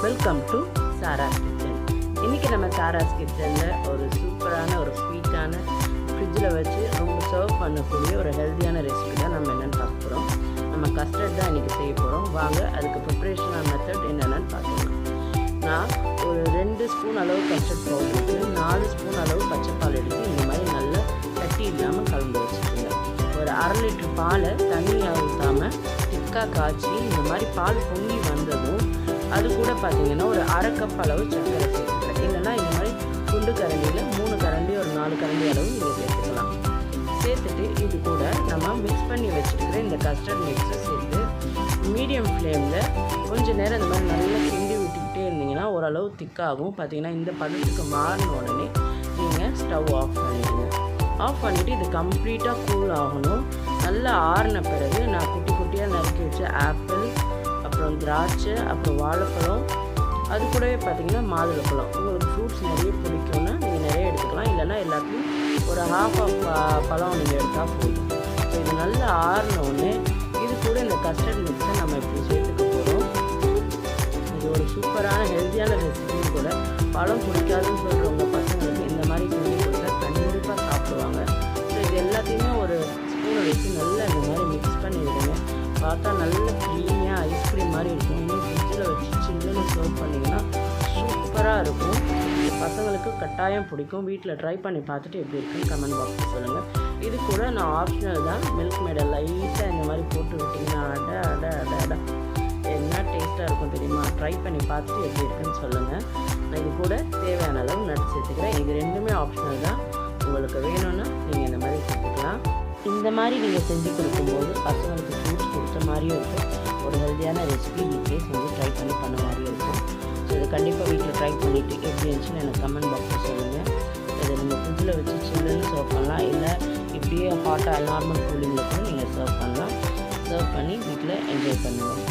Welcome to சாராஸ் kitchen. இன்றைக்கி நம்ம சாராஸ் கிச்சனில் ஒரு சூப்பரான ஒரு ஸ்வீட்டான ஃப்ரிட்ஜில் வச்சு ரொம்ப சர்வ் பண்ணக்கூடிய ஒரு ஹெல்த்தியான ரெசிபி தான் நம்ம என்னென்னு பார்க்க போகிறோம். நம்ம கஸ்டர்ட் தான் இன்றைக்கி செய்ய போகிறோம். வாங்க அதுக்கு ப்ரிப்ரேஷனான மெத்தட் என்னென்னு பார்க்கலாம். நான் ஒரு 2 ஸ்பூன் அளவு கஸ்டர்ட் பவுடர் எடுத்து 4 ஸ்பூன் அளவு பச்சைப்பால் எடுத்து இந்த மாதிரி நல்லா கட்டி இல்லாமல் கலந்து வச்சுக்கோங்க. ஒரு 1/2 லிட்டர் பாலை தண்ணியாக ஊற்றாமல் திக்காக காய்ச்சி இந்த மாதிரி பால் பொங்கி வந்ததும் அது கூட பார்த்தீங்கன்னா ஒரு 1/2 கப் அளவு சர்க்கரை சேர்த்துக்கிறேன். இல்லைன்னா இந்த மாதிரி குண்டு கரண்டியில் 3 கரண்டி ஒரு 4 கரண்டி அளவு நீங்கள் சேர்த்துக்கலாம். சேர்த்துட்டு இது கூட நம்ம மிக்ஸ் பண்ணி வச்சுருக்கிற இந்த கஸ்டர்ட் மிக்ஸை சேர்த்து மீடியம் ஃப்ளேமில் கொஞ்சம் நேரம் இந்த மாதிரி நல்லா கிண்டி விட்டுக்கிட்டே இருந்தீங்கன்னா ஓரளவு திக்காகும். பார்த்தீங்கன்னா இந்த பதத்துக்கு மாறின உடனே நீங்கள் ஸ்டவ் ஆஃப் பண்ணிடுங்க. ஆஃப் பண்ணிவிட்டு இது கம்ப்ளீட்டாக கூல் ஆகணும். நல்லா ஆறின பிறகு நான் குட்டி குட்டியாக நறுக்கி வச்ச ஆப்பிள், அப்புறம் திராட்சை, அப்புறம் வாழைப்பழம், அது கூடவே பார்த்திங்கன்னா மாதுளப்பழம். உங்களுக்கு ஃப்ரூட்ஸ் நிறைய பிடிக்கும்னா நீங்கள் நிறைய எடுத்துக்கலாம். இல்லைன்னா எல்லாத்தையும் ஒரு ½ பழம் நீங்கள் எடுத்தால் போதும். ஸோ இது நல்லா ஆறினோடனே இது கூட இந்த கஸ்டர்ட் மிக்ஸை நம்ம இப்படி சேர்த்துக்க போகிறோம். இது ஒரு சூப்பரான ஹெல்த்தியான ரெசிபி கூட. பழம் பிடிக்காதுன்னு சொல்கிறவங்க பசங்களுக்கு இந்த மாதிரி செஞ்சு கொடுத்தா கண்டிப்பாக சாப்பிடுவாங்க. ஸோ இது எல்லாத்தையுமே ஒரு ஸ்பூனை வச்சு நல்லா இந்த மாதிரி மிக்ஸ் பண்ணிவிடுங்க. பார்த்தா நல்ல க்ரீமியாக ஐஸ்கிரீம் மாதிரி இருக்கும். இன்னும் ஃப்ரிட்ஜில் வச்சு சில்லுன்னு சர்வ் பண்ணிங்கன்னா சூப்பராக இருக்கும். பசங்களுக்கு கட்டாயம் பிடிக்கும். வீட்டில் ட்ரை பண்ணி பார்த்துட்டு எப்படி இருக்குன்னு கமெண்ட் பாக்ஸில் சொல்லுங்கள். இது கூட நான் ஆப்ஷனல் தான், மில்க் மேடை லைட்டாக இந்த மாதிரி போட்டு விட்டிங்கன்னா அட என்ன டேஸ்ட்டாக இருக்கும் தெரியுமா? ட்ரை பண்ணி பார்த்துட்டு எப்படி இருக்குன்னு சொல்லுங்கள். நான் இது கூட தேவையான அளவு நட்டு சேர்த்துக்கிறேன். இது ரெண்டுமே ஆப்ஷனல் தான். உங்களுக்கு வேணும்னா நீங்கள் இந்த மாதிரி சேர்த்துக்கலாம். இந்த மாதிரி நீங்கள் செஞ்சு கொடுக்கும்போது பசங்களுக்கு ஃப்ரூட்ஸ் கொடுத்த மாதிரியும் இருக்கும். ஒரு ஹெல்த்தியான ரெசிபி வீட்டிலே செஞ்சு ட்ரை பண்ண மாதிரியும் இருக்கும். ஸோ இதை கண்டிப்பாக வீட்டில் ட்ரை பண்ணிவிட்டு எப்படி இருந்துச்சுன்னு எனக்கு கமெண்ட் பாக்ஸில் சொல்லுங்கள். இதை நீங்கள் ஃப்ரிட்ஜில் வச்சு சில்லுன்னு சர்வ் பண்ணலாம். இல்லை இப்படியே ஹாட்டாக நார்மல் கூலிங்கில் கூட நீங்கள் சர்வ் பண்ணலாம். சர்வ் பண்ணி வீட்டில் என்ஜாய் பண்ணுங்கள்.